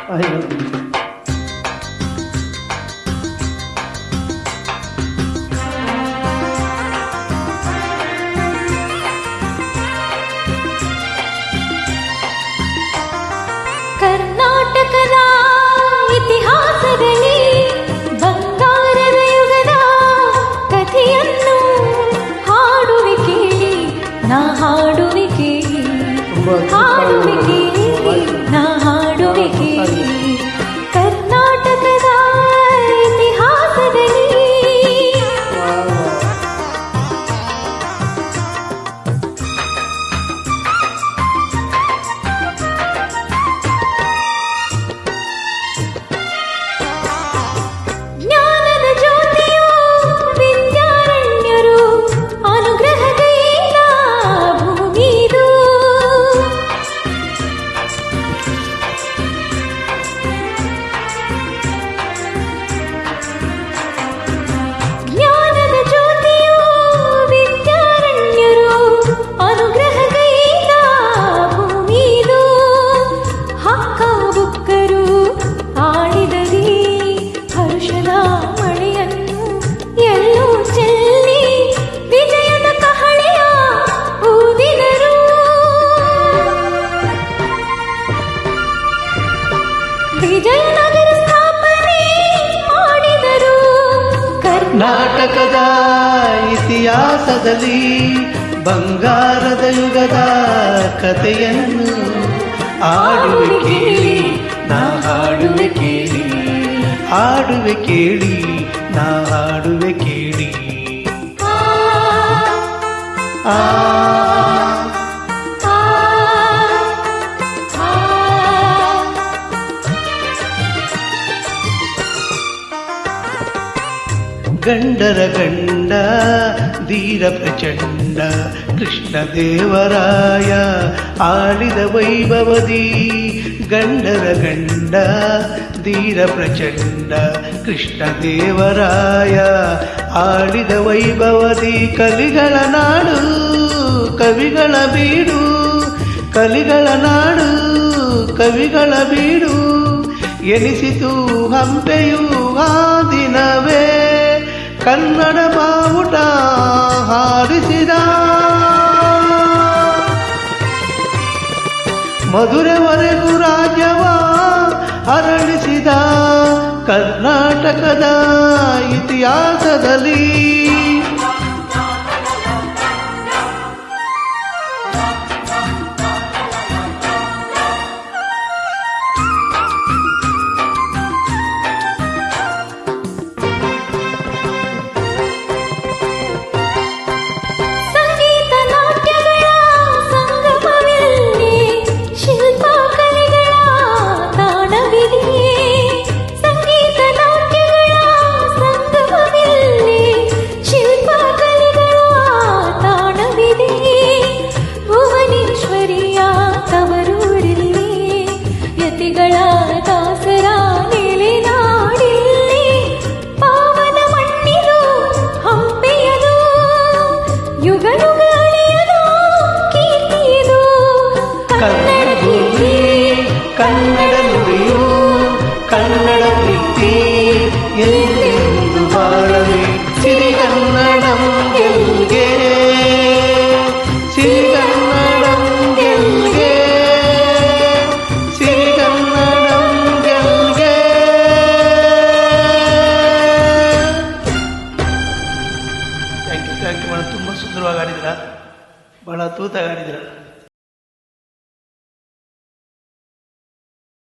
ಕರ್ನಾಟಕದ ಇತಿಹಾಸದಲ್ಲಿ ಬಂಗಾರದ ಯುಗದ ಕಥೆಯನ್ನು ಹಾಡುವೆ ಕೇಳಿ, ನಾ ಹಾಡುವೆ ಕೇಳಿ, ಹಾಡುವೆ ಕೇಳಿ, ನಾ ಹಾಡುವೆ ಕೇಳಿ. ಕರ್ನಾಟಕದ ಇತಿಹಾಸದಲ್ಲಿ ಜ್ಞಾನದ ಜ್ಯೋತಿಯು ವಿದ್ಯಾರಣ್ಯರು ಅನುಗ್ರಹಗೈದ ಭೂಮಿದು. ಜ್ಞಾನದ ಜ್ಯೋತಿಯು ವಿದ್ಯಾರಣ್ಯರು ಅನುಗ್ರಹಗೈದ ಭೂಮಿದು. ಹಕ್ಕ ಬುಕ್ಕರು ಆಡಿದರಿ ಹರುಷದ ಮಳೆಯನ್ನು ಎಲ್ಲೂ ಚೆಲ್ಲಿ ವಿಜಯದ ಕಹಳೆಯ ಊದಿದರು. ವಿಜಯನಗರ ಸ್ಥಾಪನೆ ಮಾಡಿದರು. ಕರ್ನಾಟಕದ ಇತಿಹಾಸದಲ್ಲಿ ಬಂಗಾರದ ಯುಗದ ಕಥೆಯನ್ನು ಆಡುವೆ ಕೇಳಿ, ನಾ ಹಾಡುವೆ ಕೇಳಿ, ಹಾಡುವೆ ಕೇಳಿ, ನಾ ಹಾಡುವೆ ಕೇಳಿ. ಆ ಗಂಡರ ಗಂಡ ಧೀರ ಪ್ರಚಂಡ ಕೃಷ್ಣದೇವರಾಯ ಆಳಿದ ವೈಭವದಿ. ಗಂಡರ ಗಂಡ ಧೀರ ಪ್ರಚಂಡ ಕೃಷ್ಣದೇವರಾಯ ಆಳಿದ ವೈಭವದಿ. ಕಲಿಗಳ ನಾಡು ಕವಿಗಳ ಬೀಡು, ಕಲಿಗಳ ನಾಡು ಕವಿಗಳ ಬೀಡು ಎನಿಸಿತು ಹಂಪೆಯು ಆ ದಿನವೇ. ಕನ್ನಡ ಬಾವುಟ ಹಾರಿಸಿದ ಮಧುರೆವರೆಗೂ ರಾಜ್ಯವ ಅರಳಿಸಿದ. ಕರ್ನಾಟಕದ ಇತಿಹಾಸದಲ್ಲಿ ಸಂಗೀತ ನಾಟ್ಯಗಳ ಸಂಗಮವಿಲ್ಲಿ, ಶಿಲ್ಪ ಕಲೆಗಳ ತಾಣವಿದೆ. ಸಂಗೀತ ನಾಟ್ಯಗಳ ಸಂಗಮವಿಲ್ಲಿ, ಶಿಲ್ಪ ಕಲೆಗಳ ತಾಣವಿದೆ. ಭುವನೇಶ್ವರಿಯ ತವರೂರಿಲ್ಲಿ, ಯತಿಗಳ ದಾಸರ ನೆಲೆನಾಡಿಲ್ಲಿ. ಪಾವನ ಮಣ್ಣಿದು ಹಂಪೆಯದು, ಯುಗ ಯುಗ ಅಳಿಯದು ಕೀರ್ತಿಯದು. ಕನ್ನಡ ಭೂಮಿ ಕನ್ನಡ ನುಡಿಯು ಕನ್ನಡ ಪ್ರೀತಿ ಎಲ್ಲೆಂದು ಬಾಳಲಿ. ಸಿರಿಗನ್ನಡಂ ಗೆಲ್ಗೆ, ಸಿರಿಗನ್ನಡಂ ಗೆಲ್ಗೆ, ಸಿರಿಗನ್ನಡಂ ಗೆಲ್ಗೆ. ಥ್ಯಾಂಕ್ ಯು ಭಾಳ ತುಂಬ ಸುಂದರವಾಗಿ ಆಡಿದಿರ, ಭಾಳ ಅದ್ಭುತವಾಗಿ ಆಡಿದಿರ.